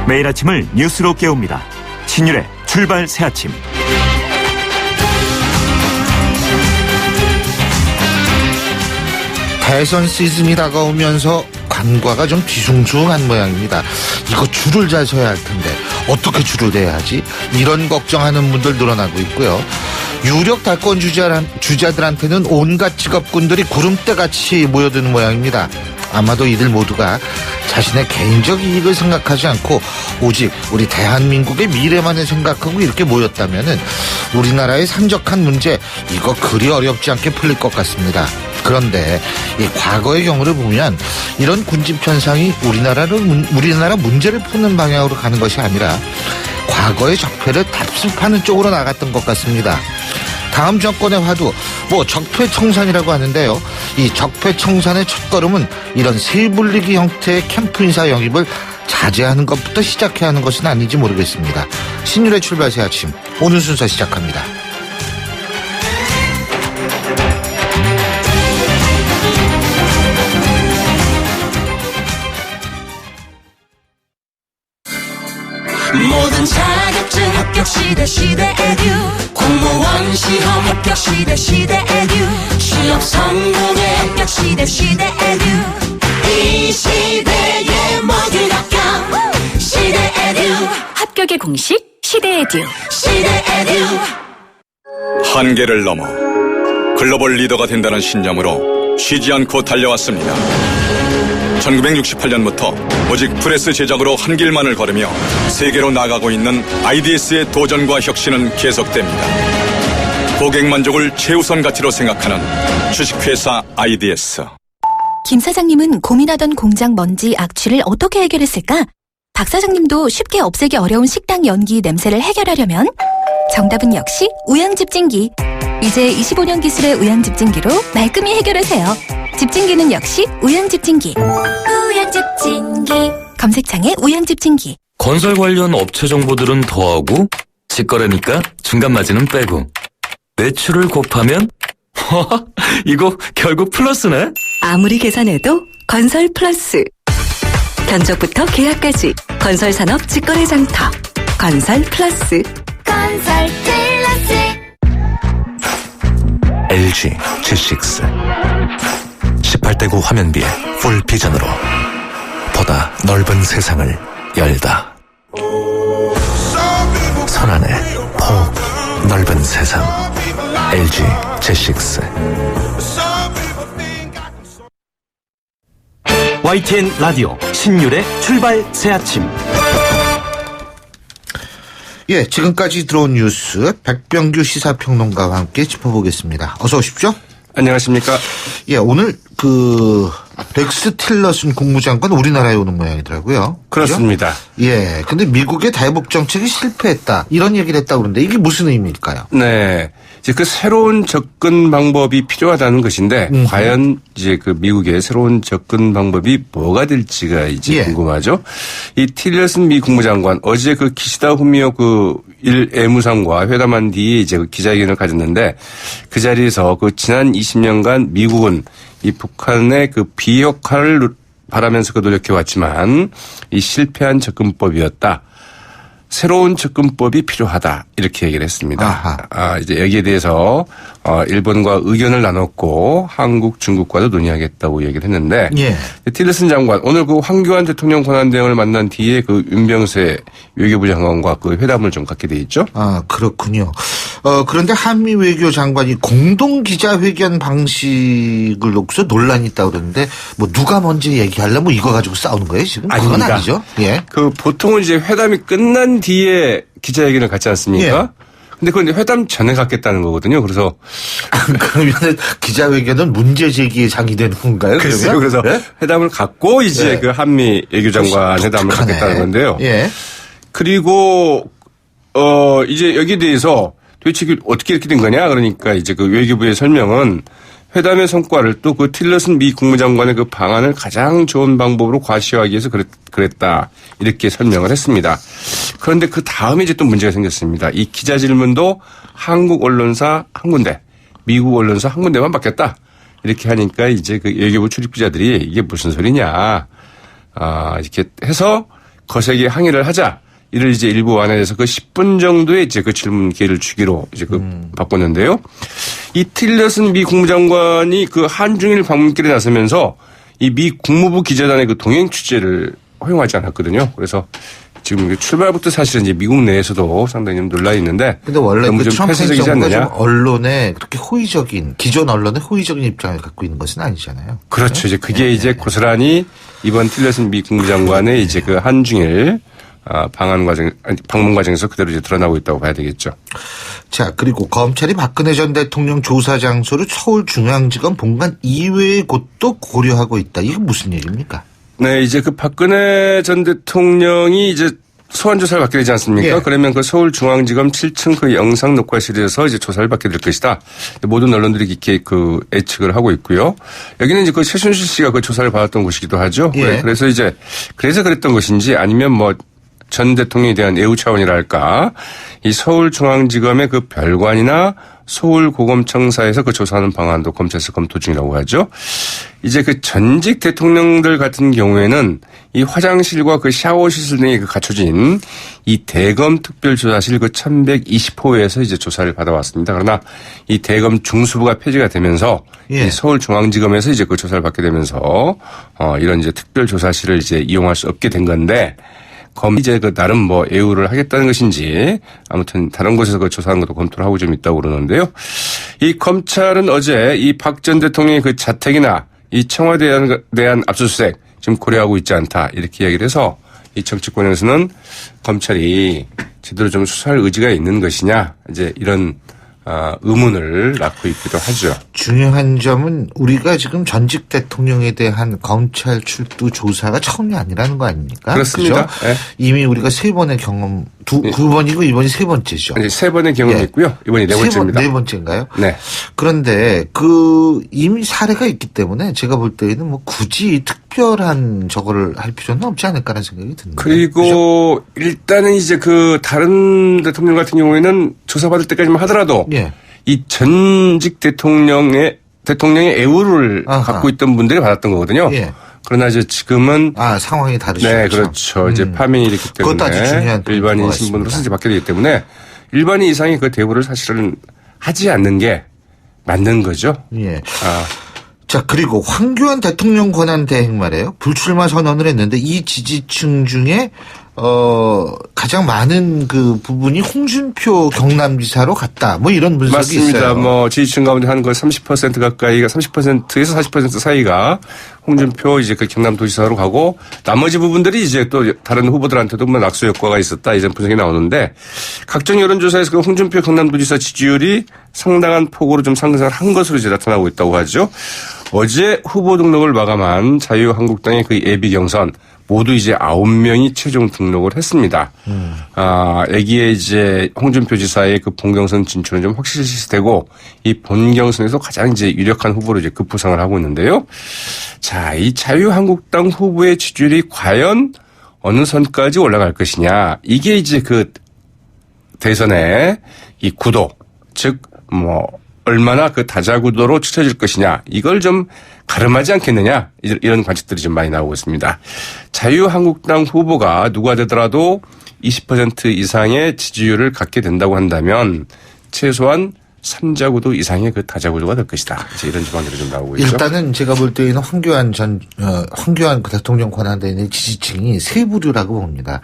매일 아침을 뉴스로 깨웁니다. 신율의 출발 새아침. 대선 시즌이 다가오면서 관과가 좀 뒤숭숭한 모양입니다. 이거 줄을 잘 서야 할 텐데 어떻게 줄을 대야 하지? 이런 걱정하는 분들 늘어나고 있고요. 유력 당권 주자들한테는 온갖 직업군들이 구름대같이 모여드는 모양입니다. 아마도 이들 모두가 자신의 개인적 이익을 생각하지 않고 오직 우리 대한민국의 미래만을 생각하고 이렇게 모였다면은 우리나라의 산적한 문제 이거 그리 어렵지 않게 풀릴 것 같습니다. 그런데 이 과거의 경우를 보면 이런 군집 현상이 우리나라 문제를 푸는 방향으로 가는 것이 아니라 과거의 적폐를 답습하는 쪽으로 나갔던 것 같습니다. 다음 정권의 화두 적폐청산이라고 하는데요. 이 적폐청산의 첫걸음은 이런 세불리기 형태의 캠프 인사 영입을 자제하는 것부터 시작해야 하는 것은 아닌지 모르겠습니다. 신율의 출발 새 아침 오늘 순서 시작합니다. 모든 자격증 합격 시대 에듀 공무원 시험 합격 시대 에듀 취업 성공의 합격 시대 에듀 이 시대의 모든 합격 시대 에듀 합격의 공식 시대 에듀 한계를 넘어 글로벌 리더가 된다는 신념으로 쉬지 않고 달려왔습니다. 1968년부터 오직 프레스 제작으로 한 길만을 걸으며 세계로 나가고 있는 IDS의 도전과 혁신은 계속됩니다. 고객 만족을 최우선 가치로 생각하는 주식회사 IDS. 김 사장님은 고민하던 공장 먼지 악취를 어떻게 해결했을까? 박 사장님도 쉽게 없애기 어려운 식당 연기 냄새를 해결하려면 정답은 역시 우양집진기. 이제 25년 기술의 우양집진기로 말끔히 해결하세요. 집진기는 역시 우양집진기. 우양집진기. 검색창에 우양집진기. 건설 관련 업체 정보들은 더하고 직거래니까 중간 마진은 빼고 매출을 곱하면 이거 결국 플러스네? 아무리 계산해도 건설 플러스. 견적부터 계약까지 건설산업 직거래 장터 건설 플러스. 건설 플러스. LG G6 18대9 화면비의 풀 비전으로 보다 넓은 세상을 열다. 손안에 폭 넓은 세상 LG G6. YTN 라디오 신율의 출발 새아침. 예, 지금까지 들어온 뉴스 백병규 시사평론가와 함께 짚어보겠습니다. 어서 오십시오. 안녕하십니까. 예, 오늘 렉스 틸러슨 국무장관 우리나라에 오는 모양이더라고요. 그렇습니다. 그죠? 예, 근데 미국의 대북 정책이 실패했다 이런 얘기를 했다고 그러는데 이게 무슨 의미일까요? 네. 이제 그 새로운 접근 방법이 필요하다는 것인데 과연 이제 그 미국의 새로운 접근 방법이 뭐가 될지가 이제 궁금하죠. 이 틸러슨 미 국무장관 어제 그 기시다 후미오 일 외무상과 회담한 뒤에 이제 그 기자회견을 가졌는데 그 자리에서 그 지난 20년간 미국은 이 북한의 그 비핵화를 바라면서 그 노력해왔지만 이 실패한 접근법이었다. 새로운 접근법이 필요하다 이렇게 얘기를 했습니다. 이제 여기에 대해서 일본과 의견을 나눴고 한국, 중국과도 논의하겠다고 얘기를 했는데 틸러슨 장관 오늘 그 황교안 대통령 권한대행을 만난 뒤에 그 윤병세 외교부 장관과 그 회담을 좀 갖게 돼 있죠. 아 그렇군요. 그런데 한미 외교 장관이 공동 기자회견 방식을 놓고서 논란이 있다고 그러는데 뭐 누가 먼저 얘기하려면 뭐 이거 가지고 싸우는 거예요 지금? 아닙니다. 그건 아니죠. 예. 그 보통은 이제 회담이 끝난 뒤에 기자회견을 갖지 않습니까? 근데 그건 이제 회담 전에 갖겠다는 거거든요. 그래서 그러면 기자회견은 문제 제기의 장이 되는 건가요? 글쎄요. 그래서 회담을 갖고 이제 그 한미 외교장관 회담을 갖겠다는 건데요. 그리고 이제 여기에 대해서 도대체 이게 어떻게 이렇게 된 거냐? 그러니까 이제 그 외교부의 설명은 회담의 성과를 또 그 틸러슨 미 국무장관의 그 방안을 가장 좋은 방법으로 과시하기 위해서 그랬다. 이렇게 설명을 했습니다. 그런데 그 다음에 이제 또 문제가 생겼습니다. 이 기자 질문도 한국 언론사 한 군데, 미국 언론사 한 군데만 받겠다. 이렇게 하니까 이제 그 외교부 출입 기자들이 이게 무슨 소리냐. 이렇게 해서 거세게 항의를 하자. 이를 이제 일부 완화해서 그 10분 정도의 이제 그 질문 기회를 주기로 이제 바꿨는데요. 이 틸러슨 미 국무장관이 그 한중일 방문길에 나서면서 이 미 국무부 기자단의 그 동행 취재를 허용하지 않았거든요. 그래서 지금 출발부터 사실은 이제 미국 내에서도 상당히 좀 논란이 있는데. 근데 원래 그 트럼프 폐쇄적이지 정부가 좀 않느냐. 언론에 그렇게 호의적인, 기존 언론의 호의적인 입장을 갖고 있는 것은 아니잖아요. 그렇죠. 이제 그게 이제 고스란히 이번 틸러슨 미 국무장관의 이제 그 한중일 방문 과정에서 그대로 이제 드러나고 있다고 봐야 되겠죠. 자, 그리고 검찰이 박근혜 전 대통령 조사 장소를 서울중앙지검 본관 이외의 곳도 고려하고 있다. 이게 무슨 얘기입니까? 네, 이제 그 박근혜 전 대통령이 이제 소환 조사를 받게 되지 않습니까? 예. 그러면 그 서울중앙지검 7층 그 영상 녹화실에서 이제 조사를 받게 될 것이다. 모든 언론들이 이렇게 그 예측을 하고 있고요. 여기는 이제 그 최순실 씨가 그 조사를 받았던 곳이기도 하죠. 예. 그래서 그랬던 것인지 아니면 뭐 전 대통령에 대한 애우 차원이랄까 이 서울중앙지검의 그 별관이나 서울고검청사에서 그 조사하는 방안도 검찰에서 검토 중이라고 하죠. 이제 그 전직 대통령들 같은 경우에는 이 화장실과 그 샤워시설 등이 그 갖춰진 이 대검 특별조사실 그 1120호에서 이제 조사를 받아왔습니다. 그러나 이 대검 중수부가 폐지가 되면서 예. 이 서울중앙지검에서 이제 그 조사를 받게 되면서 이런 이제 특별조사실을 이제 이용할 수 없게 된 건데 이제 그 나름 뭐 애우를 하겠다는 것인지 아무튼 다른 곳에서 그 조사하는 것도 검토를 하고 좀 있다고 그러는데요. 이 검찰은 어제 이 박 전 대통령의 그 자택이나 이 청와대에 대한 압수수색 지금 고려하고 있지 않다 이렇게 이야기를 해서 이 정치권에서는 검찰이 제대로 좀 수사할 의지가 있는 것이냐 이제 이런 의문을 낳고 있기도 하죠. 중요한 점은 우리가 지금 전직 대통령에 대한 검찰 출두 조사가 처음이 아니라는 거 아닙니까? 그렇습니다. 그렇죠? 네. 이미 우리가 3번의 경험, 두 번이고 이번이 3번째죠. 이제 3번의 경험이 예. 있고요. 이번이 4번째입니다. 4번째인가요? 네. 그런데 이미 사례가 있기 때문에 제가 볼 때에는 뭐 굳이 특별한 저거를 할 필요는 없지 않을까라는 생각이 듭니다. 그리고 일단은 이제 그 다른 대통령 같은 경우에는 조사받을 때까지만 하더라도 예. 이 전직 대통령의 애우를 아하. 갖고 있던 분들이 받았던 거거든요. 예. 그러나 이제 지금은 상황이 다르죠. 네, 그렇죠. 이제 파면이 있기 그것도 아주 때문에 중요한 일반인 부분인 것 신분으로서 같습니다. 이제 받게 되기 때문에 일반인 이상의 그 대우를 사실은 하지 않는 게 맞는 거죠. 예. 자, 그리고 황교안 대통령 권한 대행 말이에요. 불출마 선언을 했는데 이 지지층 중에 가장 많은 그 부분이 홍준표 경남지사로 갔다. 뭐 이런 분석이 맞습니다. 있어요. 뭐 지지층 가운데 한 거 30% 가까이가 30%에서 40% 사이가 홍준표 이제 그 경남도지사로 가고 나머지 부분들이 이제 또 다른 후보들한테도 뭐 낙수 효과가 있었다 이런 분석이 나오는데 각종 여론조사에서 그 홍준표 경남도지사 지지율이 상당한 폭으로 좀 상승을 한 것으로 이제 나타나고 있다고 하죠. 어제 후보 등록을 마감한 자유한국당의 그 예비 경선 모두 이제 9명이 최종 등록을 했습니다. 여기에 이제 홍준표 지사의 그 본경선 진출은 좀 확실히 실시되고 이 본경선에서 가장 이제 유력한 후보로 이제 급부상을 하고 있는데요. 자, 이 자유한국당 후보의 지지율이 과연 어느 선까지 올라갈 것이냐. 이게 이제 그 대선의 이 구도, 즉 뭐 얼마나 그 다자구도로 치러질 것이냐 이걸 좀 가름하지 않겠느냐 이런 관측들이 좀 많이 나오고 있습니다. 자유한국당 후보가 누가 되더라도 20% 이상의 지지율을 갖게 된다고 한다면 최소한 3자구도 이상의 그 다자구도가 될 것이다. 이제 이런 전망들이 좀 나오고 있죠. 일단은 제가 볼 때에는 황교안 그 대통령 권한대행의 지지층이 세 부류라고 봅니다.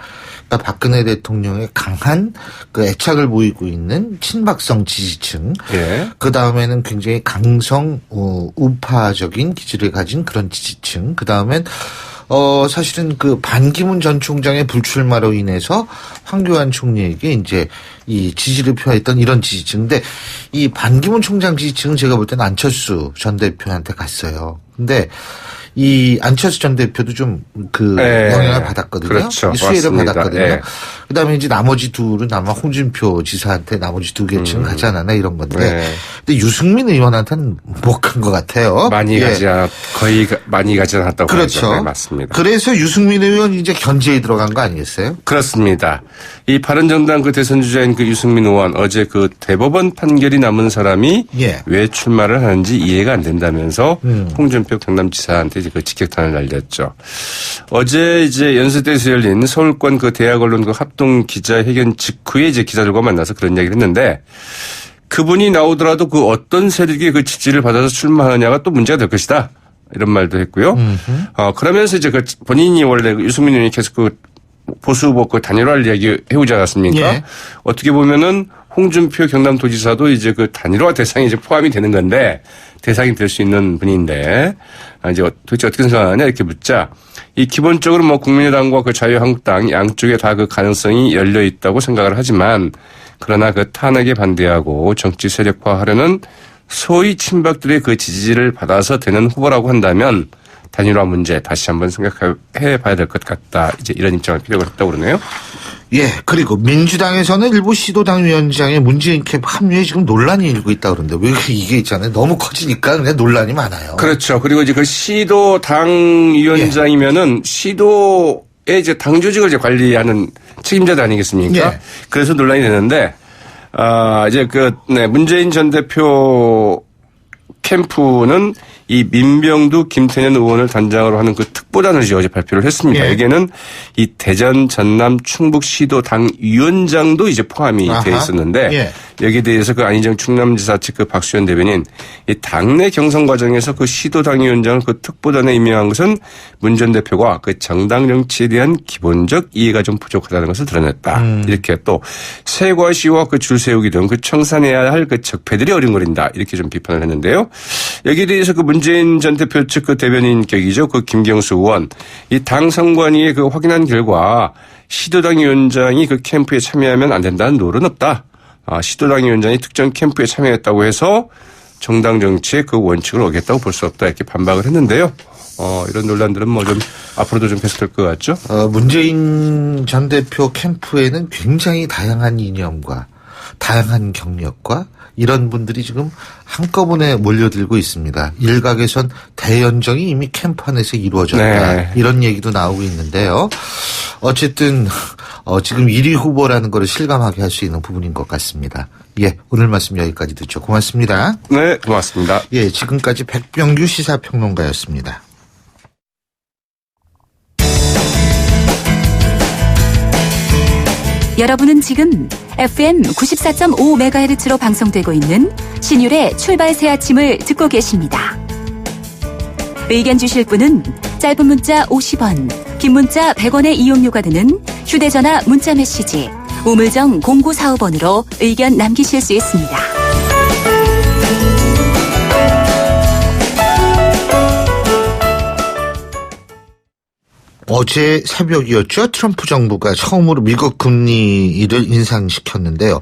그러니까 박근혜 대통령의 강한 그 애착을 보이고 있는 친박성 지지층. 예. 그 다음에는 굉장히 강성 우파적인 기질을 가진 그런 지지층. 그 다음엔 사실은 그 반기문 전 총장의 불출마로 인해서 황교안 총리에게 이제 이 지지를 표했던 이런 지지층인데 이 반기문 총장 지지층은 제가 볼 때는 안철수 전 대표한테 갔어요. 근데 이 안철수 전 대표도 좀 그 영향을 받았거든요. 그렇죠. 수혜를 맞습니다. 받았거든요. 예. 그다음에 이제 나머지 둘은 아마 홍준표 지사한테 나머지 두 개층 가지 않았나 이런 건데. 네. 근데 유승민 의원한테는 못 간 것 같아요. 많이 가지 않았다고 그렇죠. 하죠. 네, 맞습니다. 그래서 유승민 의원 이제 견제에 들어간 거 아니겠어요? 그렇습니다. 이 바른정당 그 대선 주자인 그 유승민 의원 어제 그 대법원 판결이 남은 사람이 예. 왜 출마를 하는지 이해가 안 된다면서 홍준표 홍준표 경남지사한테 이제 그 직격탄을 날렸죠. 어제 이제 연세대에서 열린 서울권 그 대학 언론 그 합동 기자회견 직후에 이제 기자들과 만나서 그런 이야기를 했는데 그분이 나오더라도 그 어떤 세력이 그 지지를 받아서 출마하느냐가 또 문제가 될 것이다. 이런 말도 했고요. 그러면서 이제 그 본인이 원래 유승민 의원이 계속 그 보수 후보 그 단일화를 이야기 해오지 않았습니까? 예. 어떻게 보면은 홍준표 경남도지사도 이제 그 단일화 대상이 이제 포함이 되는 건데 대상이 될 수 있는 분인데 이제 도대체 어떻게 생각하냐 이렇게 묻자 이 기본적으로 뭐 국민의당과 그 자유한국당 양쪽에 다 그 가능성이 열려 있다고 생각을 하지만 그러나 그 탄핵에 반대하고 정치 세력화하려는 소위 친박들의 그 지지를 받아서 되는 후보라고 한다면 단일화 문제 다시 한번 생각해 봐야 될 것 같다. 이제 이런 입장을 피력을 했다고 그러네요. 예, 그리고 민주당에서는 일부 시도당 위원장의 문재인 캠프 합류에 지금 논란이 일고 있다 그러는데 왜 이게 있잖아요. 너무 커지니까 그냥 논란이 많아요. 그렇죠. 그리고 이제 그 시도당 위원장이면은 시도의 이제 당 조직을 이제 관리하는 책임자들 아니겠습니까? 예. 그래서 논란이 되는데, 이제 문재인 전 대표 캠프는 이 민병두 김태년 의원을 단장으로 하는 그 특보단을 이제 어제 발표를 했습니다. 예. 여기에는 이 대전, 전남, 충북 시도 당 위원장도 이제 포함이 돼 있었는데 예. 여기에 대해서 그 안희정 충남지사 측 그 박수현 대변인 이 당내 경선 과정에서 그 시도 당 위원장을 그 특보단에 임명한 것은 문 전 대표가 그 정당 정치에 대한 기본적 이해가 좀 부족하다는 것을 드러냈다. 이렇게 또 세과시와 그 줄 세우기 등 그 청산해야 할 그 적폐들이 어린거린다. 이렇게 좀 비판을 했는데요. 여기에 대해서 그 문재인 전 대표 측 그 대변인 격이죠. 그 김경수 의원. 이 당 선관위에 그 확인한 결과 시도당 위원장이 그 캠프에 참여하면 안 된다는 룰은 없다. 시도당 위원장이 특정 캠프에 참여했다고 해서 정당 정치의 그 원칙을 어겼다고 볼 수 없다. 이렇게 반박을 했는데요. 이런 논란들은 뭐 좀 앞으로도 좀 계속될 것 같죠. 문재인 전 대표 캠프에는 굉장히 다양한 이념과 다양한 경력과 이런 분들이 지금 한꺼번에 몰려들고 있습니다. 일각에선 대연정이 이미 캠프 안에서 이루어졌다. 네. 이런 얘기도 나오고 있는데요. 어쨌든 지금 1위 후보라는 걸 실감하게 할 수 있는 부분인 것 같습니다. 예, 오늘 말씀 여기까지 듣죠. 고맙습니다. 네, 고맙습니다. 예, 지금까지 백병규 시사평론가였습니다. 여러분은 지금 FM 94.5MHz로 방송되고 있는 신율의 출발 새 아침을 듣고 계십니다. 의견 주실 분은 짧은 문자 50원, 긴 문자 100원의 이용료가 드는 휴대전화 문자 메시지 우물정 0945번으로 의견 남기실 수 있습니다. 어제 새벽이었죠. 트럼프 정부가 처음으로 미국 금리를 인상시켰는데요.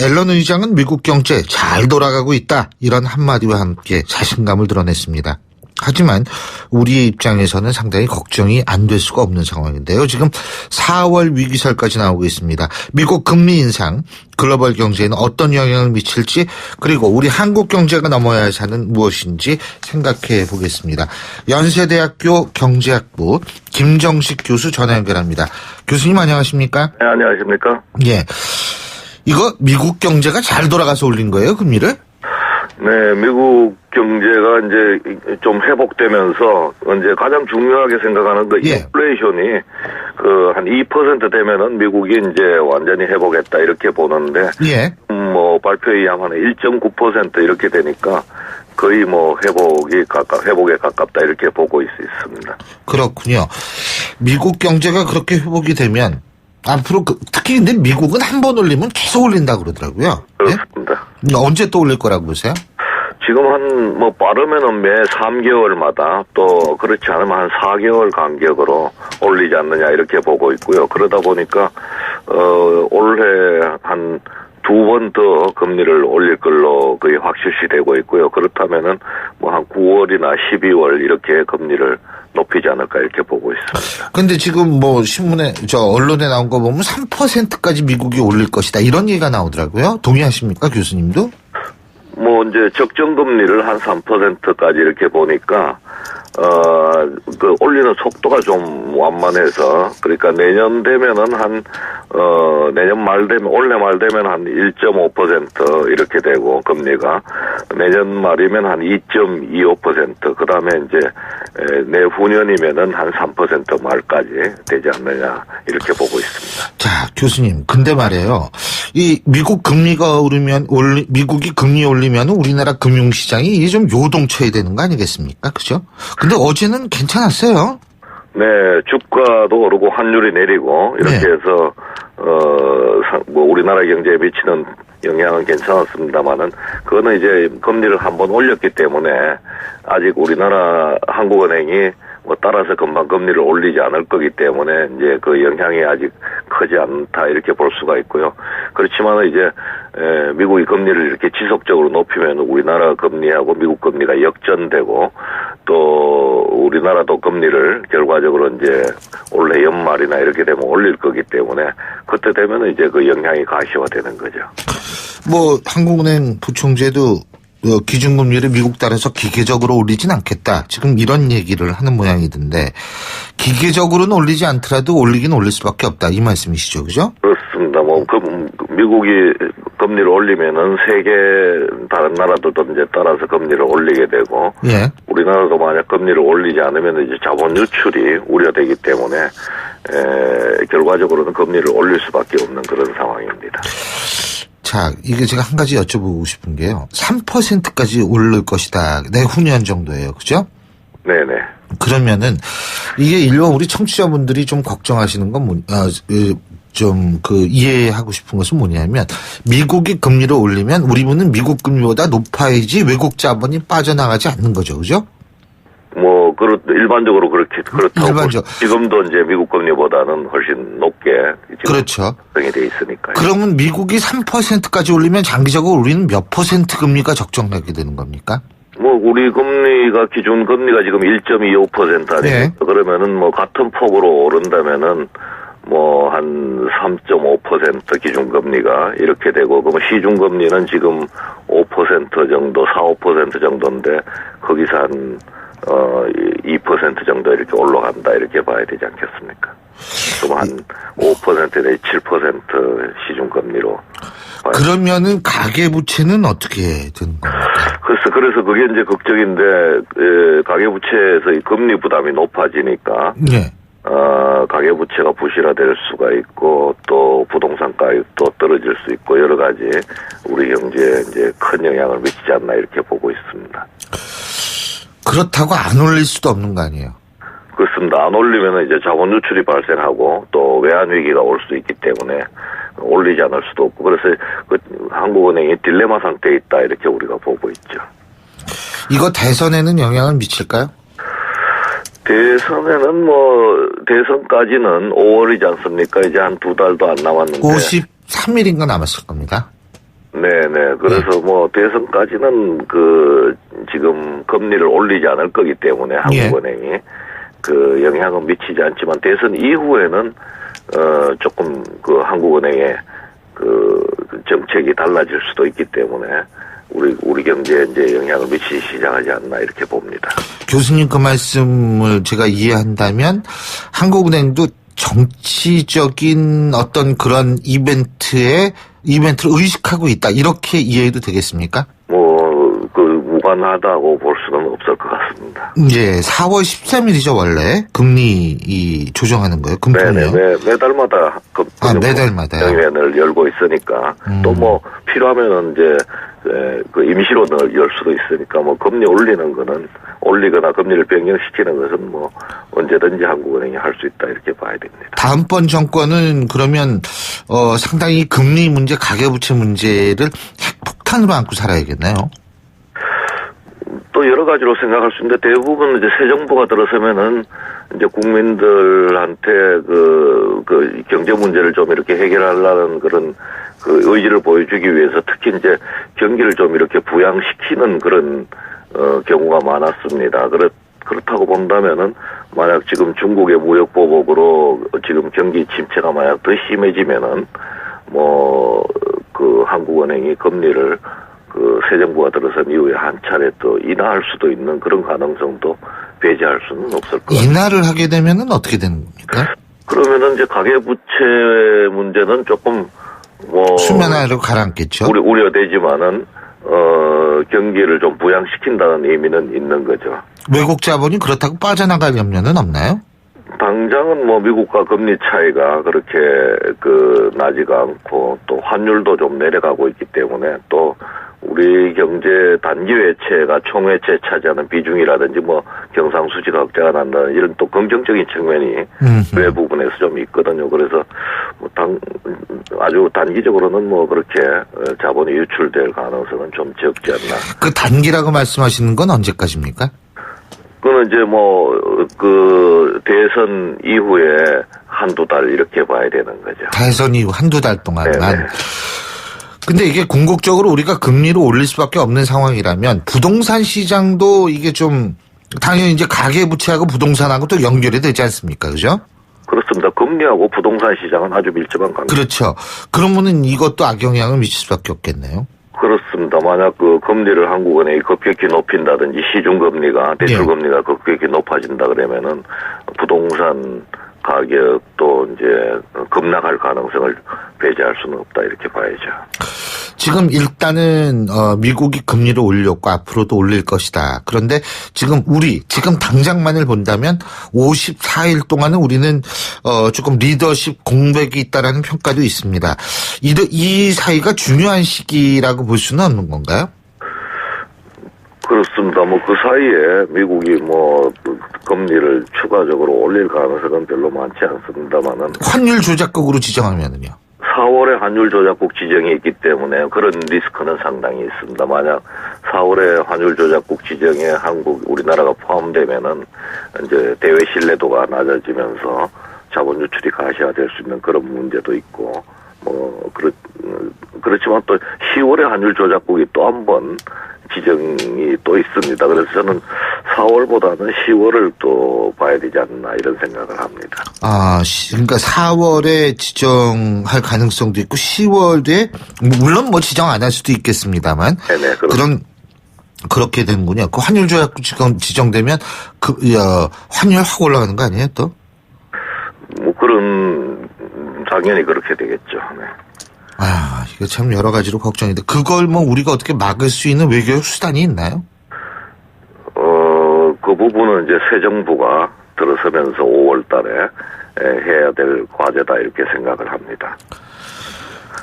앨런 의장은 미국 경제 잘 돌아가고 있다. 이런 한마디와 함께 자신감을 드러냈습니다. 하지만 우리의 입장에서는 상당히 걱정이 안 될 수가 없는 상황인데요. 지금 4월 위기설까지 나오고 있습니다. 미국 금리 인상, 글로벌 경제에는 어떤 영향을 미칠지, 그리고 우리 한국 경제가 넘어야 할 산은 무엇인지 생각해 보겠습니다. 연세대학교 경제학부 김정식 교수 전화 연결합니다. 교수님 안녕하십니까? 네, 안녕하십니까? 예. 이거 미국 경제가 잘 돌아가서 올린 거예요, 금리를? 네, 미국 경제가 이제 좀 회복되면서 이제 가장 중요하게 생각하는 그 예. 인플레이션이 그 한 2% 되면은 미국이 이제 완전히 회복했다 이렇게 보는데 예. 뭐 발표에 의하면 1.9% 이렇게 되니까 거의 뭐 회복에 가깝다 이렇게 보고 있습니다. 그렇군요. 미국 경제가 그렇게 회복이 되면 앞으로 특히 근데 미국은 한 번 올리면 계속 올린다 그러더라고요. 그렇습니다. 예? 언제 또 올릴 거라고 보세요? 지금 뭐 빠르면은 매 3개월마다 또 그렇지 않으면 한 4개월 간격으로 올리지 않느냐 이렇게 보고 있고요. 그러다 보니까 올해 한 2번 더 금리를 올릴 걸로 거의 확실시 되고 있고요. 그렇다면은 뭐 한 9월이나 12월 이렇게 금리를 높이지 않을까 이렇게 보고 있습니다. 근데 지금 뭐 신문에 언론에 나온 거 보면 3%까지 미국이 올릴 것이다 이런 얘기가 나오더라고요. 동의하십니까, 교수님도? 뭐 이제 적정 금리를 한 3%까지 이렇게 보니까 그 올리는 속도가 좀 완만해서 그러니까 내년 되면은 한 내년 말 되면, 올해 말 되면 한 1.5% 이렇게 되고, 금리가. 내년 말이면 한 2.25%, 그 다음에 이제, 내후년이면은 한 3% 말까지 되지 않느냐, 이렇게 보고 있습니다. 자, 교수님. 근데 말이에요. 이 미국 금리가 오르면, 미국이 금리 올리면 우리나라 금융시장이 이게 좀 요동쳐야 되는 거 아니겠습니까? 그죠? 근데 어제는 괜찮았어요. 네, 주가도 오르고 환율이 내리고 이렇게 네. 해서 뭐 우리나라 경제에 미치는 영향은 괜찮았습니다만은 그거는 이제 금리를 한번 올렸기 때문에 아직 우리나라 한국은행이 뭐 따라서 금방 금리를 올리지 않을 거기 때문에 이제 그 영향이 아직 크지 않다 이렇게 볼 수가 있고요. 그렇지만 이제 미국이 금리를 이렇게 지속적으로 높이면 우리나라 금리하고 미국 금리가 역전되고 또 우리나라도 금리를 결과적으로 이제 올해 연말이나 이렇게 되면 올릴 거기 때문에 그때 되면 이제 그 영향이 가시화되는 거죠. 뭐 한국은행 부총재도 기준금리를 미국 따라서 기계적으로 올리진 않겠다. 지금 이런 얘기를 하는 모양이던데 기계적으로는 올리지 않더라도 올리긴 올릴 수밖에 없다. 이 말씀이시죠, 그죠? 그렇습니다. 뭐 미국이 금리를 올리면은 세계 다른 나라들도 이제 따라서 금리를 올리게 되고, 예. 우리나라도 만약 금리를 올리지 않으면 이제 자본 유출이 우려되기 때문에 결과적으로는 금리를 올릴 수밖에 없는 그런 상황입니다. 자, 이게 제가 한 가지 여쭤보고 싶은 게요. 3%까지 오를 것이다. 내후년 정도예요. 그죠? 네네. 그러면은 이게 일반 우리 청취자분들이 좀 걱정하시는 건 이해하고 싶은 것은 뭐냐면 미국이 금리를 올리면 우리는 미국 금리보다 높아야지 외국 자본이 빠져나가지 않는 거죠. 그죠? 뭐 일반적으로 그렇다고 지금도 이제 미국 금리보다는 훨씬 높게 그렇죠. 형성이 돼 있으니까요. 그러면 미국이 3%까지 올리면 장기적으로 우리는 몇 % 금리가 적정하게 되는 겁니까? 뭐 우리 금리가 기준 금리가 지금 1.25% 아니에요. 네. 그러면은 뭐 같은 폭으로 오른다면은 뭐 한 3.5% 기준 금리가 이렇게 되고 그러면 시중 금리는 지금 5% 정도, 4-5% 정도인데 거기서 한 2% 정도 이렇게 올라간다 이렇게 봐야 되지 않겠습니까? 그럼 한 5% 내지 7% 시중 금리로. 그러면은 가계부채는 어떻게 되는 겁니까? 그래서 그게 이제 걱정인데 가계부채에서 이 금리 부담이 높아지니까. 네. 가계부채가 부실화될 수가 있고 또 부동산 가격도 떨어질 수 있고 여러 가지 우리 경제에 이제 큰 영향을 미치지 않나 이렇게 보고 있습니다. 그렇다고 안 올릴 수도 없는 거 아니에요? 그렇습니다. 안 올리면 이제 자본 유출이 발생하고 또 외환 위기가 올 수 있기 때문에 올리지 않을 수도 없고 그래서 한국은행이 딜레마 상태에 있다 이렇게 우리가 보고 있죠. 이거 대선에는 영향을 미칠까요? 대선에는 대선까지는 5월이지 않습니까? 이제 한 2달도 안 남았는데. 53일인가 남았을 겁니다. 네네. 그래서 대선까지는 지금 금리를 올리지 않을 거기 때문에 한국은행이 영향은 미치지 않지만 대선 이후에는, 조금 한국은행의 정책이 달라질 수도 있기 때문에 우리 경제에 이제 영향을 미치기 시작하지 않나 이렇게 봅니다. 교수님 그 말씀을 제가 이해한다면 한국은행도 정치적인 어떤 그런 이벤트를 의식하고 있다 이렇게 이해해도 되겠습니까? 무관하다고 볼 수는 없을 것 같습니다. 이제 4월 13일이죠 원래 금리 조정하는 거예요. 금통이요. 네네. 매달마다 매달마다요. 정회를 열고 있으니까 또 필요하면은 이제 임시로 열 수도 있으니까 금리 올리거나 금리를 변경시키는 것은 언제든지 한국은행이 할 수 있다 이렇게 봐야 됩니다. 다음번 정권은 그러면 상당히 금리 문제, 가계부채 문제를 핵폭탄으로 안고 살아야겠나요? 또 여러 가지로 생각할 수 있는데 대부분 이제 새 정부가 들어서면은 이제 국민들한테 경제 문제를 좀 이렇게 해결하려는 그런 의지를 보여주기 위해서 특히 이제 경기를 좀 이렇게 부양시키는 그런 경우가 많았습니다. 그렇다고 본다면은 만약 지금 중국의 무역 보복으로 지금 경기 침체가 만약 더 심해지면은 한국은행이 금리를 새 정부가 들어선 이후에 한 차례 또 인하할 수도 있는 그런 가능성도 배제할 수는 없을 것 같습니다. 인하를 하게 되면은 어떻게 되는 겁니까? 그러면은 이제 가계부채 문제는 조금 수면 아래로 가라앉겠죠. 우려되지만은 경기를 좀 부양시킨다는 의미는 있는 거죠. 외국 자본이 그렇다고 빠져나갈 염려는 없나요? 당장은 미국과 금리 차이가 그렇게 나지가 않고 또 환율도 좀 내려가고 있기 때문에 또 우리 경제 단기 외채가 총외채 차지하는 비중이라든지 경상수지가 확대가 난다는 이런 또 긍정적인 측면이 외 부분에서 좀 있거든요. 그래서 아주 단기적으로는 그렇게 자본이 유출될 가능성은 좀 적지 않나. 그 단기라고 말씀하시는 건 언제까지입니까? 그거는 이제 대선 이후에 한두 달 이렇게 봐야 되는 거죠. 대선 이후 한두 달 동안만. 네네. 근데 이게 궁극적으로 우리가 금리를 올릴 수밖에 없는 상황이라면 부동산 시장도 이게 좀 당연히 이제 가계부채하고 부동산하고 또 연결이 되지 않습니까? 그죠? 그렇습니다. 금리하고 부동산 시장은 아주 밀접한 관계. 그렇죠. 그러면은 이것도 악영향을 미칠 수밖에 없겠네요. 그렇습니다. 만약 금리를 한국은행이 급격히 높인다든지 시중금리가 대출금리가 급격히 높아진다 그러면은 부동산 가격도 이제 급락할 가능성을 배제할 수는 없다 이렇게 봐야죠. 지금 일단은 미국이 금리를 올렸고 앞으로도 올릴 것이다. 그런데 지금 당장만을 본다면 54일 동안은 우리는 조금 리더십 공백이 있다라는 평가도 있습니다. 이 사이가 중요한 시기라고 볼 수는 없는 건가요? 그렇습니다. 그 사이에 미국이 금리를 추가적으로 올릴 가능성은 별로 많지 않습니다만은. 환율 조작국으로 지정하면은요? 4월에 환율 조작국 지정이 있기 때문에 그런 리스크는 상당히 있습니다. 만약 4월에 환율 조작국 지정에 우리나라가 포함되면은 이제 대외 신뢰도가 낮아지면서 자본 유출이 가시화될 수 있는 그런 문제도 있고, 그렇지만 또 10월에 환율 조작국이 또 한 번 지정이 또 있습니다. 그래서 저는 4월보다는 10월을 또 봐야 되지 않나 이런 생각을 합니다. 그러니까 4월에 지정할 가능성도 있고 10월에 물론 지정 안 할 수도 있겠습니다만. 네네. 그렇게 되는군요. 그 환율 조약국 지정되면 환율 확 올라가는 거 아니에요 또? 당연히 그렇게 되겠죠. 네. 이거 참 여러 가지로 걱정인데 그걸 우리가 어떻게 막을 수 있는 외교 수단이 있나요? 그 부분은 이제 새 정부가 들어서면서 5월 달에 해야 될 과제다 이렇게 생각을 합니다.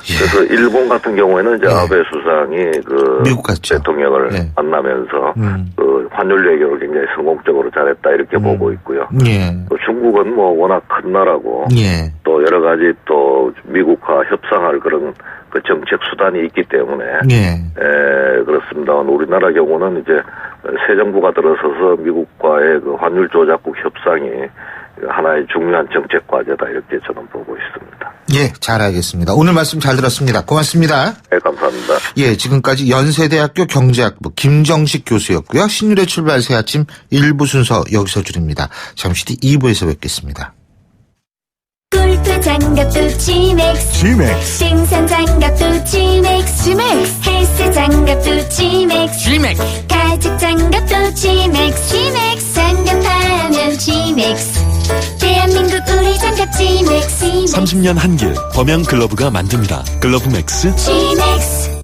그래서 일본 같은 경우에는 이제 아베 수상이 미국 갔죠. 대통령을 만나면서 환율 외교를 굉장히 성공적으로 잘했다 이렇게 보고 있고요. 또 중국은 워낙 큰 나라고 또 여러 가지 또 미국과 협상할 그런 정책 수단이 있기 때문에 그렇습니다만 우리나라 경우는 이제 새 정부가 들어서서 미국과의 환율 조작국 협상이 하나의 중요한 정책 과제다 이렇게 저는 보고 있습니다. 잘 알겠습니다. 오늘 말씀 잘 들었습니다. 고맙습니다. 네, 감사합니다. 지금까지 연세대학교 경제학부 김정식 교수였고요. 신율의 출발 새 아침 1부 순서 여기서 줄입니다. 잠시 뒤 2부에서 뵙겠습니다. 골프 장갑도 지맥스 등산 장갑도 지맥스 헬스 장갑도 지맥스 가죽 장갑도 지맥스 장갑하면 지맥스 대한민국 우리 장갑 지맥스 30년 한길 범양 글러브가 만듭니다. 글러브 맥스 지맥스.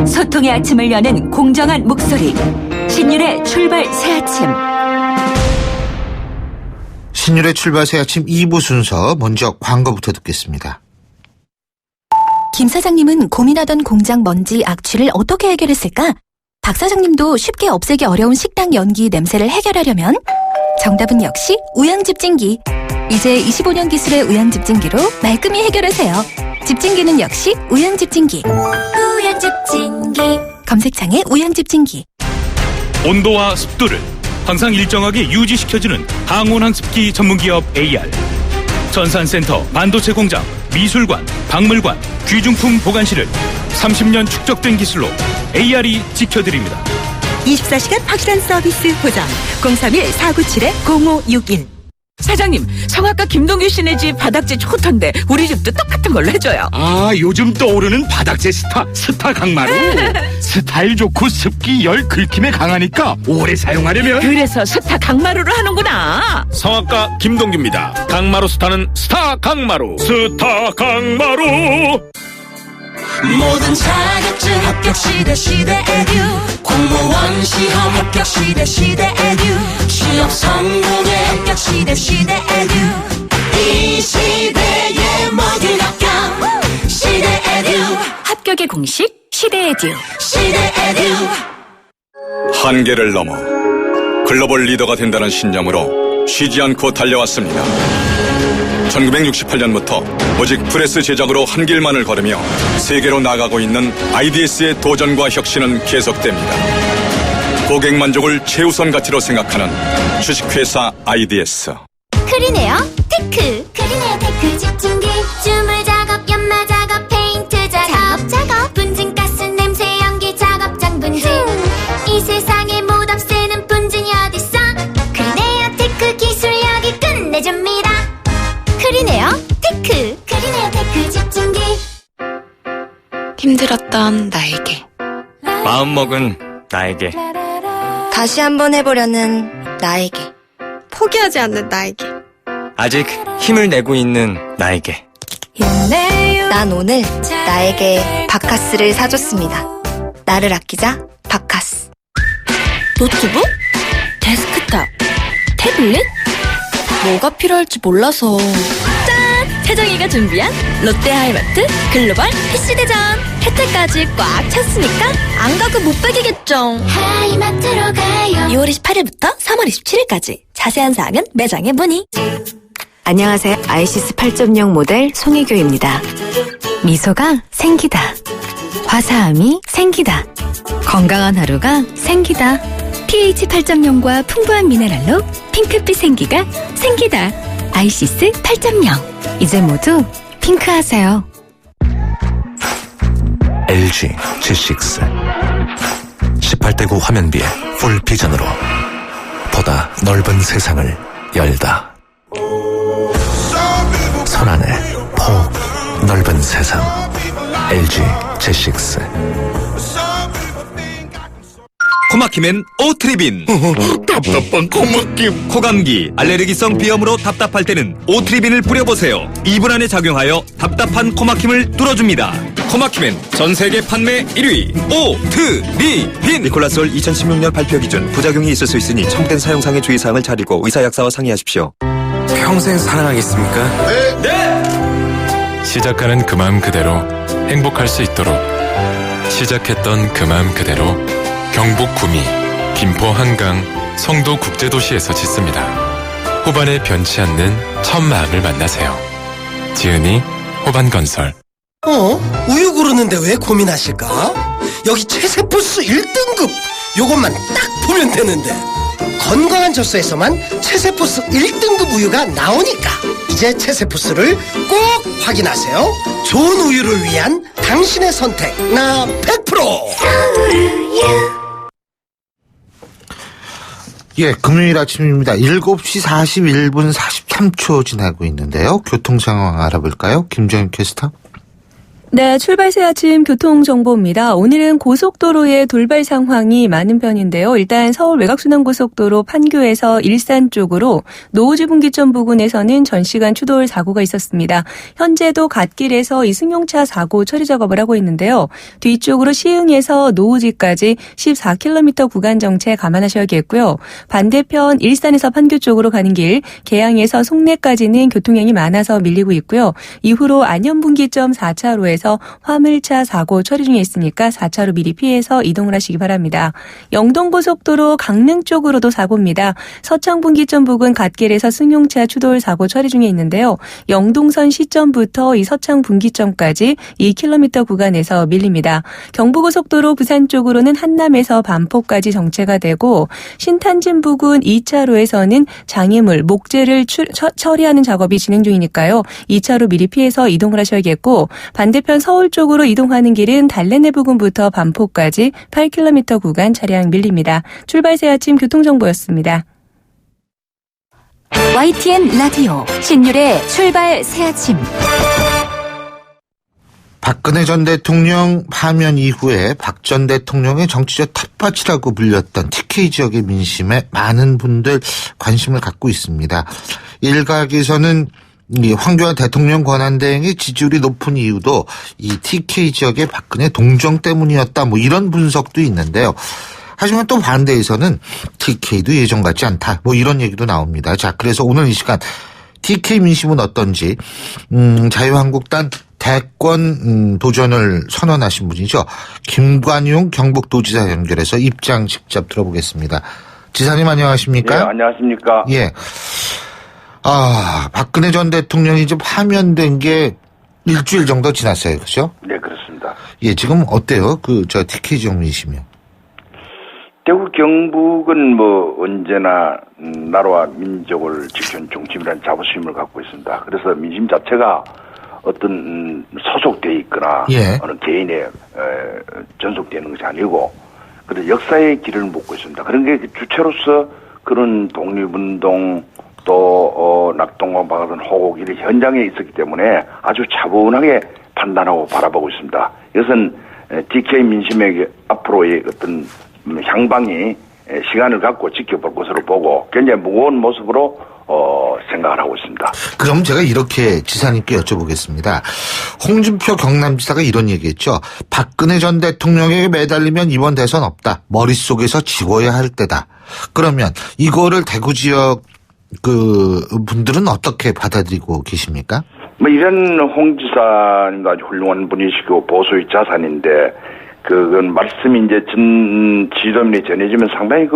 소통의 아침을 여는 공정한 목소리 신율의 출발 새 아침. 신율의 출발 새 아침 2부 순서 먼저 광고부터 듣겠습니다. 김 사장님은 고민하던 공장 먼지 악취를 어떻게 해결했을까? 박 사장님도 쉽게 없애기 어려운 식당 연기 냄새를 해결하려면 정답은 역시 우양집진기. 이제 25년 기술의 우양집진기로 말끔히 해결하세요. 집진기는 역시 우양집진기. 우양집진기. 검색창에 우양집진기. 온도와 습도를 항상 일정하게 유지시켜주는 항온항습기 전문기업 AR. 전산센터, 반도체 공장, 미술관, 박물관, 귀중품 보관실을 30년 축적된 기술로 AR이 지켜드립니다. 24시간 확실한 서비스 보장 031-497-0561 사장님, 성악가 김동규 씨네 집 바닥재 좋던데 우리 집도 똑같은 걸로 해줘요. 아, 요즘 떠오르는 바닥재 스타 강마루. 스타일 좋고 습기 열 긁힘에 강하니까 오래 사용하려면 그래서 스타 강마루로 하는구나. 성악가 김동규입니다. 강마루 스타는 스타 강마루. 스타 강마루. 모든 자격증 합격 시대 에듀 공무원 시험 합격 시대 에듀 취업 성공의 합격 시대 에듀 이 시대의 모든 합격 시대 에듀 합격의 공식 시대 에듀. 시대 에듀 한계를 넘어 글로벌 리더가 된다는 신념으로 쉬지 않고 달려왔습니다. 1968년부터 오직 프레스 제작으로 한 길만을 걸으며 세계로 나가고 있는 IDS의 도전과 혁신은 계속됩니다. 고객 만족을 최우선 가치로 생각하는 주식회사 IDS. 크리네어 테크. 크리네어 테크 집중기. 주물 작업, 연마 작업, 페인트 작업. 분진가스, 냄새, 연기 작업장 분진. 이 세상에 못 없애는 분진이 어딨어. 크리네어 테크 기술력이 끝내줍니다. 크리네어 테크. 크리네어 테크 집중기. 힘들었던 나에게, 마음먹은 나에게, 다시 한번 해보려는 나에게, 포기하지 않는 나에게, 아직 힘을 내고 있는 나에게. 난 오늘 나에게 바카스를 사줬습니다. 나를 아끼자 바카스. 노트북? 데스크탑? 태블릿? 뭐가 필요할지 몰라서. 짠! 세정이가 준비한 롯데하이마트 글로벌 PC대전. 혜택까지 꽉 찼으니까 안 가고 못 빼기겠죠. 하이마트로 가요. 2월 28일부터 3월 27일까지 자세한 사항은 매장에 문의. 안녕하세요. 아이시스 8.0 모델 송혜교입니다. 미소가 생기다. 화사함이 생기다. 건강한 하루가 생기다. pH 8.0과 풍부한 미네랄로 핑크빛 생기가 생기다. 아이시스 8.0. 이제 모두 핑크하세요. LG G6 18대9 화면비에 풀 비전으로 보다 넓은 세상을 열다. 손안에 폭 넓은 세상 LG G6. 코막힘엔 오트리빈. 답답한 코막힘. 코감기, 알레르기성 비염으로 답답할 때는 오트리빈을 뿌려보세요. 2분 안에 작용하여 답답한 코막힘을 뚫어줍니다. 코막힘엔 전세계 판매 1위 오트리빈. 니콜라솔 2016년 발표 기준 부작용이 있을 수 있으니 첨단 사용상의 주의사항을 잘 읽고 의사약사와 상의하십시오. 평생 사랑하겠습니까? 네. 시작하는 그 마음 그대로 행복할 수 있도록 시작했던 그 마음 그대로 경북 구미, 김포 한강, 성도 국제도시에서 짓습니다. 호반에 변치 않는 첫 마음을 만나세요. 지은이 호반건설. 우유 고르는데 왜 고민하실까? 여기 체세포스 1등급 요것만 딱 보면 되는데 건강한 젖소에서만 체세포스 1등급 우유가 나오니까 이제 체세포스를 꼭 확인하세요. 좋은 우유를 위한 당신의 선택 나 100%. 예, 금요일 아침입니다. 7시 41분 43초 지나고 있는데요. 교통 상황 알아볼까요? 김정인 캐스터. 네, 출발새 아침 교통정보입니다. 오늘은 고속도로의 돌발 상황이 많은 편인데요. 일단 서울 외곽순환고속도로 판교에서 일산 쪽으로 노오지 분기점 부근에서는 전시간 추돌 사고가 있었습니다. 현재도 갓길에서 이 승용차 사고 처리 작업을 하고 있는데요. 뒤쪽으로 시흥에서 노오지까지 14km 구간 정체 감안하셔야겠고요. 반대편 일산에서 판교 쪽으로 가는 길 계양에서 송내까지는 교통량이 많아서 밀리고 있고요. 이후로 안현분기점 4차로에 화물차 사고 처리 중에 있으니까 4차로 미리 피해서 이동을 하시기 바랍니다. 영동고속도로 강릉 쪽으로도 사고입니다. 서창분기점 부근 갓길에서 승용차 추돌 사고 처리 중에 있는데요. 영동선 시점부터 이 서창분기점까지 2km 구간에서 밀립니다. 경부고속도로 부산 쪽으로는 한남에서 반포까지 정체가 되고 신탄진 부근 2차로에서는 장애물, 목재를 처리하는 작업이 진행 중이니까요. 2차로 미리 피해서 이동을 하셔야겠고 반대편 서울 쪽으로 이동하는 길은 달래내 부근부터 반포까지 8km 구간 차량 밀립니다. 출발새 아침 교통정보였습니다. YTN 라디오 신율의 출발 새아침. 박근혜 전 대통령 파면 이후에 박 전 대통령의 정치적 텃밭이라고 불렸던 TK 지역의 민심에 많은 분들 관심을 갖고 있습니다. 일각에서는 이 황교안 대통령 권한대행의 지지율이 높은 이유도 이 TK 지역의 박근혜 동정 때문이었다, 뭐 이런 분석도 있는데요. 하지만 또 반대에서는 TK도 예전 같지 않다, 뭐 이런 얘기도 나옵니다. 자, 그래서 오늘 이 시간 TK 민심은 어떤지 자유한국당 대권 도전을 선언하신 분이죠. 김관용 경북도지사 연결해서 입장 직접 들어보겠습니다. 지사님 안녕하십니까? 예, 안녕하십니까? 예. 박근혜 전 대통령이 좀 파면된 게 일주일 정도 지났어요. 그죠? 네, 그렇습니다. 예, 지금 어때요? TK 지역 민심이요? 대구 경북은 뭐 언제나 나라와 민족을 지켜온 중심이라는 자부심을 갖고 있습니다. 그래서 민심 자체가 어떤 소속돼 있거나 예. 어느 개인에 전속되는 것이 아니고 그래서 역사의 길을 묻고 있습니다. 그런 게 주체로서 그런 독립운동 또 낙동강 박아선 호국 이런 현장에 있었기 때문에 아주 차분하게 판단하고 바라보고 있습니다. 이것은 TK 민심에게 앞으로의 어떤 향방이 시간을 갖고 지켜볼 것으로 보고 굉장히 무거운 모습으로 생각을 하고 있습니다. 그럼 제가 이렇게 지사님께 여쭤보겠습니다. 홍준표 경남지사가 이런 얘기했죠. 박근혜 전 대통령에게 매달리면 이번 대선 없다. 머릿속에서 지워야 할 때다. 그러면 이거를 대구 지역 분들은 어떻게 받아들이고 계십니까? 뭐 이런 홍 지사님도 아주 훌륭한 분이시고 보수의 자산인데 그건 말씀이 이제 지도면에 전해지면 상당히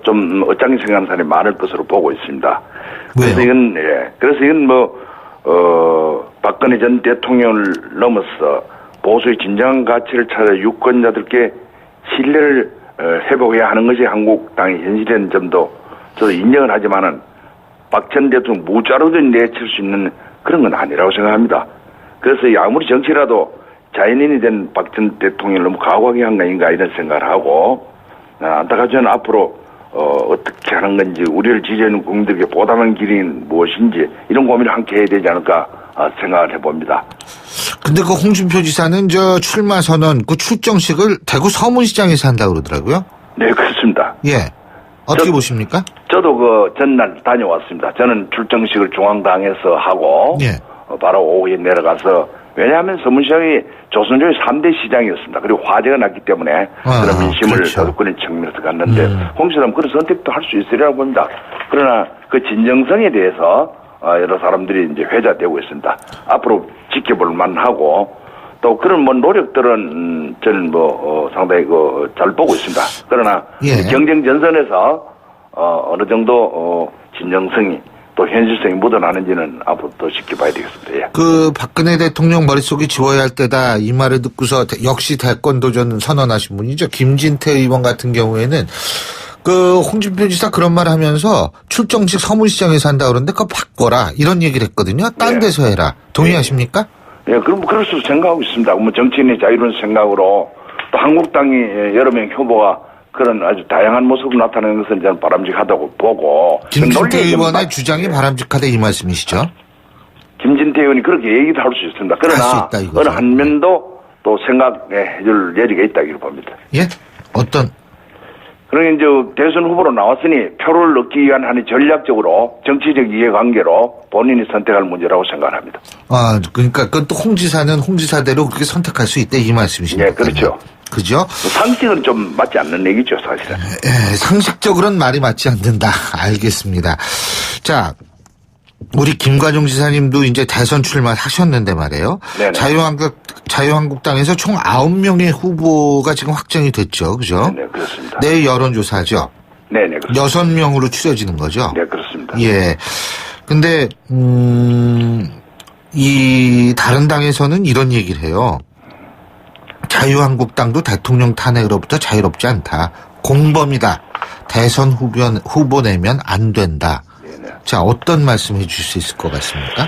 좀 어짱이 생각하는 사람이 많을 것으로 보고 있습니다. 그래서 이건 박근혜 전 대통령을 넘어서 보수의 진정한 가치를 찾아 유권자들께 신뢰를 회복해야 하는 것이 한국당의 현실이라는 점도 저도 인정을 하지만은 박 전 대통령 무자로든 내칠 수 있는 그런 건 아니라고 생각합니다. 그래서 아무리 정치라도 자연인이 된 박 전 대통령을 너무 과거하게 한 거 아닌가 이런 생각을 하고 안타깝지만 앞으로 어떻게 하는 건지 우리를 지지하는 국민들에게 보답하는 길이 무엇인지 이런 고민을 함께 해야 되지 않을까 생각을 해봅니다. 근데 홍준표 지사는 출마 선언 출정식을 대구 서문시장에서 한다고 그러더라고요. 네, 그렇습니다. 예. 어떻게 보십니까? 저도 전날 다녀왔습니다. 저는 출정식을 중앙당에서 하고 예. 바로 오후에 내려가서 왜냐하면 서문시장이 조선조의 3대 시장이었습니다. 그리고 화재가 났기 때문에 그런 민심을 거두권의 측면에서 갔는데 홍 지사는 그런 선택도 할 수 있으리라고 봅니다. 그러나 그 진정성에 대해서 여러 사람들이 이제 회자되고 있습니다. 앞으로 지켜볼 만하고 또 그런 노력들은 저는 상당히 잘 보고 있습니다. 그러나 경쟁 전선에서 어느 정도 진정성이 또 현실성이 묻어나는지는 앞으로 더 지켜봐야 되겠습니다. 예. 박근혜 대통령 머릿속이 지워야 할 때다 이 말을 듣고서 역시 대권 도전 선언하신 분이죠. 김진태 의원 같은 경우에는 홍준표 지사 그런 말 하면서 출정식 서문시장에서 한다 그러는데 그거 바꿔라 이런 얘기를 했거든요. 딴 데서 해라. 동의하십니까? 예, 그럼 그럴 수 생각하고 있습니다. 정치인의 자유로운 생각으로 또 한국당이 여러 명 후보가 그런 아주 다양한 모습을 나타내는 것은 저는 바람직하다고 보고. 김진태 의원의 주장이 바람직하다 이 말씀이시죠? 김진태 의원이 그렇게 얘기도 할 수 있습니다. 그러나 어느 한 면도 또 생각해 줄 여지가 있다 이렇게 봅니다. 예? 어떤? 그러니 이제 대선 후보로 나왔으니 표를 얻기 위한 한 전략적으로 정치적 이해관계로 본인이 선택할 문제라고 생각합니다. 그러니까 그건 또 홍 지사는 홍 지사대로 그렇게 선택할 수 있다 이 말씀이십니까? 네, 그렇죠. 그죠? 상식은 좀 맞지 않는 얘기죠, 사실은. 상식적으로는 말이 맞지 않는다. 알겠습니다. 자, 우리 김관용 지사님도 이제 대선 출마하셨는데 말이에요. 네네. 자유한국당에서 총 9명의 후보가 지금 확정이 됐죠. 그죠? 네, 그렇습니다. 내일 여론조사죠. 네네, 그렇습니다. 6명으로 추려지는 거죠. 네, 그렇습니다. 예. 근데, 다른 당에서는 이런 얘기를 해요. 자유한국당도 대통령 탄핵으로부터 자유롭지 않다. 공범이다. 대선 후보 내면 안 된다. 네네. 자, 어떤 말씀 해주실 수 있을 것 같습니까?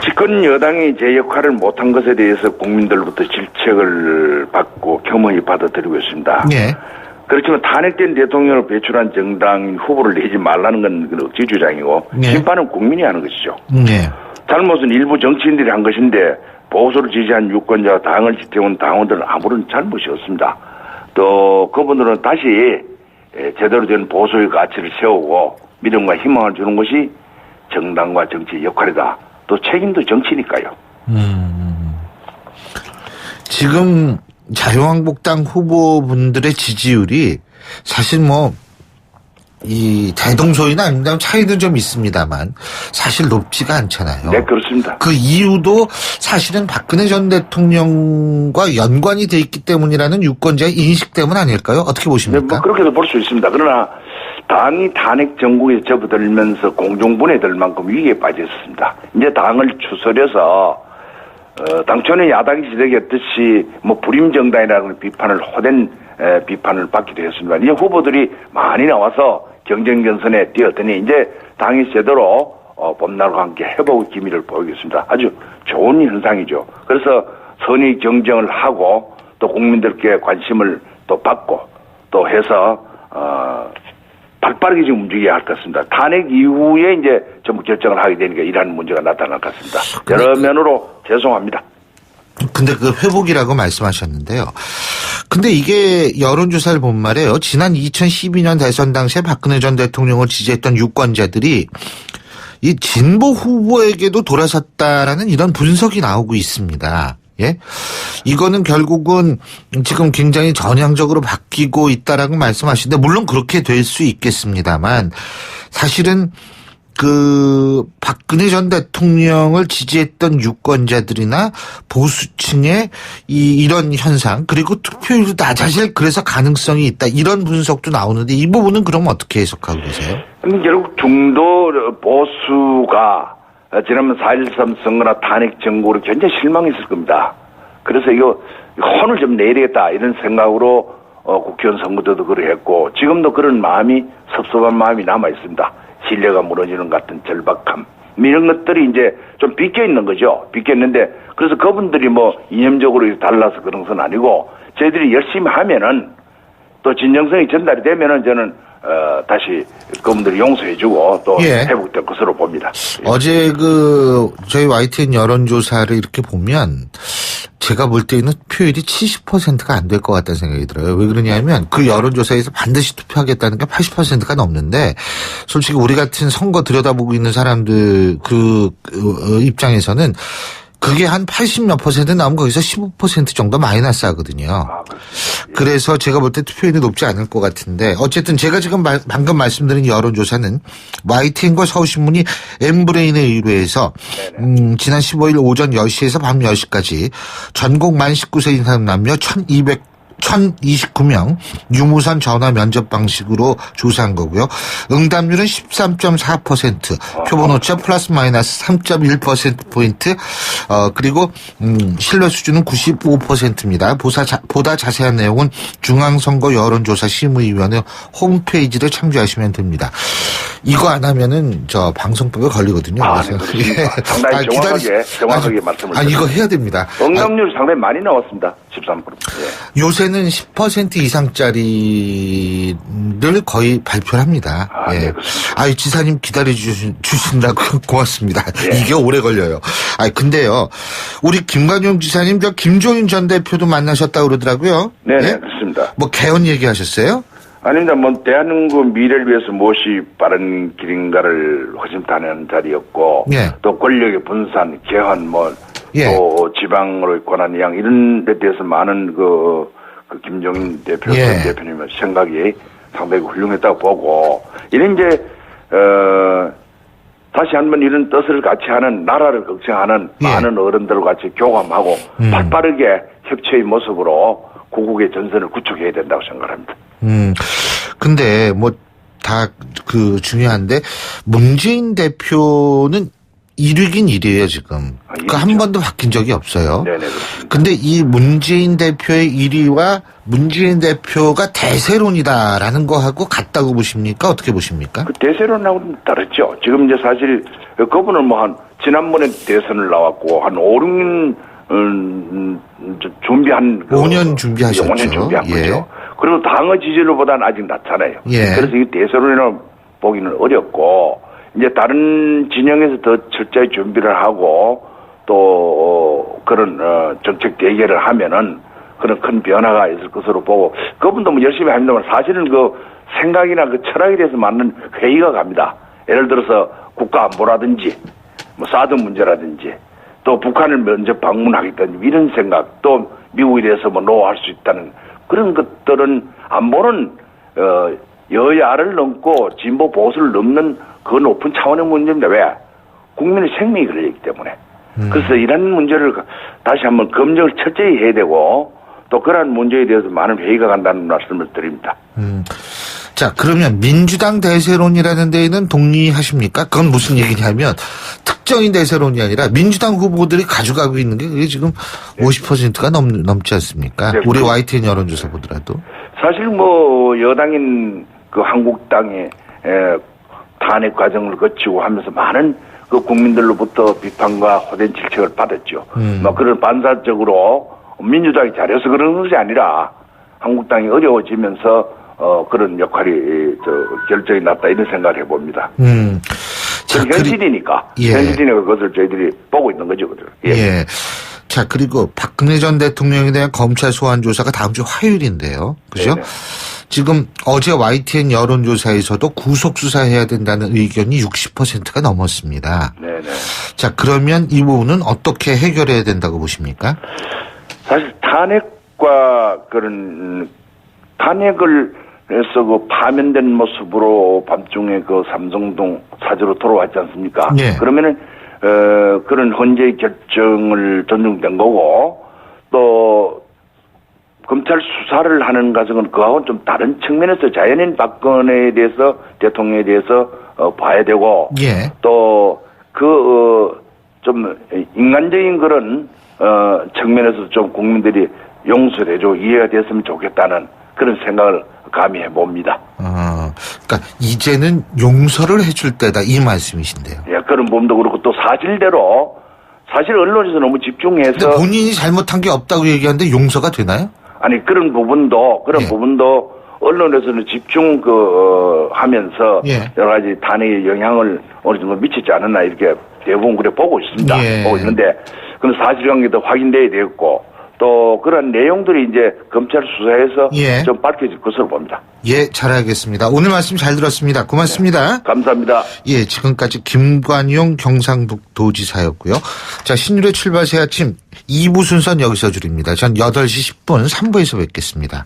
집권 여당이 제 역할을 못한 것에 대해서 국민들로부터 질책을 받고 겸허히 받아들이고 있습니다. 예. 그렇지만 탄핵된 대통령을 배출한 정당 후보를 내지 말라는 건 억지 주장이고 네. 심판은 국민이 하는 것이죠. 네. 잘못은 일부 정치인들이 한 것인데 보수를 지지한 유권자와 당을 지켜온 당원들은 아무런 잘못이 없습니다. 또 그분들은 다시 제대로 된 보수의 가치를 세우고 믿음과 희망을 주는 것이 정당과 정치의 역할이다. 또 책임도 정치니까요. 지금 자유한국당 후보분들의 지지율이 사실 뭐 이 대동소이는 아닙니다. 차이는 좀 있습니다만 사실 높지가 않잖아요. 네, 그렇습니다. 그 이유도 사실은 박근혜 전 대통령과 연관이 돼 있기 때문이라는 유권자의 인식 때문 아닐까요? 어떻게 보십니까? 네, 뭐 그렇게도 볼 수 있습니다. 그러나 당이 탄핵 정국에 접어들면서 공중분해될 만큼 위기에 빠져 있습니다. 이제 당을 추스려서 당초에 야당이 지적했듯이 뭐 불임 정당이라는 비판을 호된 비판을 받기도 했습니다. 이제 후보들이 많이 나와서 경쟁 전선에 뛰었더니 이제 당이 제대로 봄날과 함께 회복의 기미를 보이겠습니다. 아주 좋은 현상이죠. 그래서 선의 경쟁을 하고 또 국민들께 관심을 또 받고 또 해서 발빠르게 지금 움직여야 할 것 같습니다. 탄핵 이후에 이제 전부 결정을 하게 되니까 이러한 문제가 나타날 것 같습니다. 여러 면으로 죄송합니다. 근데 그 회복이라고 말씀하셨는데요. 근데 이게 여론조사를 본 말이에요. 지난 2012년 대선 당시에 박근혜 전 대통령을 지지했던 유권자들이 이 진보 후보에게도 돌아섰다라는 이런 분석이 나오고 있습니다. 예? 이거는 결국은 지금 굉장히 전향적으로 바뀌고 있다라고 말씀하시는데 물론 그렇게 될 수 있겠습니다만 사실은 그 박근혜 전 대통령을 지지했던 유권자들이나 보수층의 이런 현상 그리고 투표율도 낮아질 그래서 가능성이 있다 이런 분석도 나오는데 이 부분은 그럼 어떻게 해석하고 계세요? 결국 중도 보수가 지난번 4.13 선거나 탄핵 정국으로 굉장히 실망했을 겁니다. 그래서 이거 혼을 좀 내야 되겠다 이런 생각으로 국회의원 선거 때도 그랬고 지금도 그런 마음이 섭섭한 마음이 남아 있습니다. 신뢰가 무너지는 것 같은 절박함 이런 것들이 이제 좀 비껴 있는 거죠. 비껴 있는데 그래서 그분들이 뭐 이념적으로 달라서 그런 건 아니고 저희들이 열심히 하면은 또 진정성이 전달이 되면은 저는 다시 그분들이 용서해주고 또 회복될 것으로 봅니다. 어제 그 저희 YTN 여론조사를 이렇게 보면 제가 볼 때는 투표율이 70%가 안 될 것 같다는 생각이 들어요. 왜 그러냐면 그 여론조사에서 반드시 투표하겠다는 게 80%가 넘는데 솔직히 우리 같은 선거 들여다보고 있는 사람들 그 입장에서는 그게 한 80몇 % 나오면 거기서 15% 정도 마이너스 하거든요. 그래서 제가 볼 때 투표율이 높지 않을 것 같은데 어쨌든 제가 지금 방금 말씀드린 여론조사는 YTN과 서울신문이 엠브레인에 의뢰해서 지난 15일 오전 10시에서 밤 10시까지 전국 만 19세 이상 남녀 1029명 유무선 전화 면접 방식으로 조사한 거고요. 응답률은 13.4%, 표본오차 플러스 마이너스 3.1%포인트, 그리고, 신뢰 수준은 95%입니다. 보다 자세한 내용은 중앙선거 여론조사 심의위원회 홈페이지를 참조하시면 됩니다. 이거 안 하면은 저 방송법에 걸리거든요. 그래서 상당히 정확하게 말씀을 드립니다. 이거 해야 됩니다. 응답률 상당히 많이 나왔습니다. 13%. 예. 요새는 10% 이상짜리를 거의 발표를 합니다. 예. 네, 지사님 기다려 주신다고 고맙습니다. 예. 이게 오래 걸려요. 근데요, 우리 김관용 지사님 저 김종인 전 대표도 만나셨다고 그러더라고요. 네, 예? 그렇습니다. 뭐 개헌 얘기하셨어요? 아닙니다. 뭐 대한민국 미래를 위해서 무엇이 빠른 길인가를 허심탄회한 자리였고 또 권력의 분산, 개헌, 또 지방으로의 권한 양 이런 데 대해서 많은 그 김종인 대표, 전 대표님의 생각이 상당히 훌륭했다고 보고 이런 이제 다시 한번 이런 뜻을 같이 하는 나라를 걱정하는 많은 어른들과 같이 교감하고 발빠르게 협치의 모습으로 고국의 전선을 구축해야 된다고 생각합니다. 근데 다 중요한데 문재인 대표는 1위긴 1위예요 지금. 한 번도 바뀐 적이 없어요. 네네. 근데 이 문재인 대표의 1위와 문재인 대표가 대세론이다라는 거하고 같다고 보십니까? 어떻게 보십니까? 그 대세론하고는 다르죠. 지금 이제 사실 그분은 지난번에 대선을 나왔고 한 5, 6년 준비한 5년 준비하셨죠. 5년 준비한 거죠. 그리고 당의 지지율보다는 아직 낮잖아요. 예. 그래서 이 대세론이는 보기는 어렵고 이제 다른 진영에서 더 철저히 준비를 하고 또 그런 정책 대결을 하면은 그런 큰 변화가 있을 것으로 보고 그분도 뭐 열심히 합니다만 사실은 그 생각이나 그 철학에 대해서 맞는 회의가 갑니다. 예를 들어서 국가 안보라든지 뭐 사드 문제라든지 또 북한을 먼저 방문하겠다든지 이런 생각 또 미국에 대해서 뭐 노할 수 있다는 그런 것들은 안보는 여야를 넘고 진보 보수를 넘는 그 높은 차원의 문제입니다. 왜? 국민의 생명이 걸려있기 때문에. 그래서 이런 문제를 다시 한번 검증을 철저히 해야 되고 또 그러한 문제에 대해서 많은 회의가 간다는 말씀을 드립니다. 자, 그러면 민주당 대세론이라는 데에는 동의하십니까? 그건 무슨 얘기냐면 특정인 대세론이 아니라 민주당 후보들이 가져가고 있는 게 그게 지금 50%가 넘지 않습니까? 네, 우리 YTN 여론조사 보더라도. 사실 뭐 여당인 그 한국당의 탄핵 과정을 거치고 하면서 많은 그 국민들로부터 비판과 호된 질책을 받았죠. 뭐 그런 반사적으로 민주당이 잘해서 그런 것이 아니라 한국당이 어려워지면서 그런 역할이 결정이 났다 이런 생각을 해봅니다. 자, 현실이니까 예. 현실이니까 그것을 저희들이 보고 있는 거죠. 예. 예. 자, 그리고 박근혜 전 대통령에 대한 검찰 소환 조사가 다음 주 화요일인데요. 그죠? 네네. 지금 어제 YTN 여론조사에서도 구속 수사해야 된다는 의견이 60%가 넘었습니다. 네네. 자, 그러면 이 부분은 어떻게 해결해야 된다고 보십니까? 사실 탄핵과 그런 탄핵을 해서 그 파면된 모습으로 밤중에 그 삼성동 사저로 돌아왔지 않습니까? 예. 그러면은 그런 헌재의 결정을 존중된 거고 또 검찰 수사를 하는 과정은 그하고는 좀 다른 측면에서 자연인 박근혜에 대해서 대통령에 대해서 봐야 되고 예. 또 좀 인간적인 그런 측면에서 좀 국민들이 용서를 해줘 이해가 됐으면 좋겠다는 그런 생각을 감히 해봅니다. 그러니까 이제는 용서를 해줄 때다 이 말씀이신데요. 예, 그런 부분도 그렇고 또 사실대로 사실 언론에서 너무 집중해서 근데 본인이 잘못한 게 없다고 얘기하는데 용서가 되나요? 아니 그런 부분도 언론에서는 집중 하면서 예. 여러 가지 탄핵의 영향을 어느 정도 미치지 않았나 이렇게 대부분 그래 보고 있습니다. 예. 보고 있는데 그런 사실관계도 확인돼야 되겠고 또 그런 내용들이 이제 검찰 수사에서 예. 좀 밝혀질 것으로 봅니다. 예, 잘 알겠습니다. 오늘 말씀 잘 들었습니다. 고맙습니다. 네, 감사합니다. 예, 지금까지 김관용 경상북도지사였고요. 자, 신율의 출발 새 아침 2부 순서는 여기서 줄입니다. 전 8시 10분 3부에서 뵙겠습니다.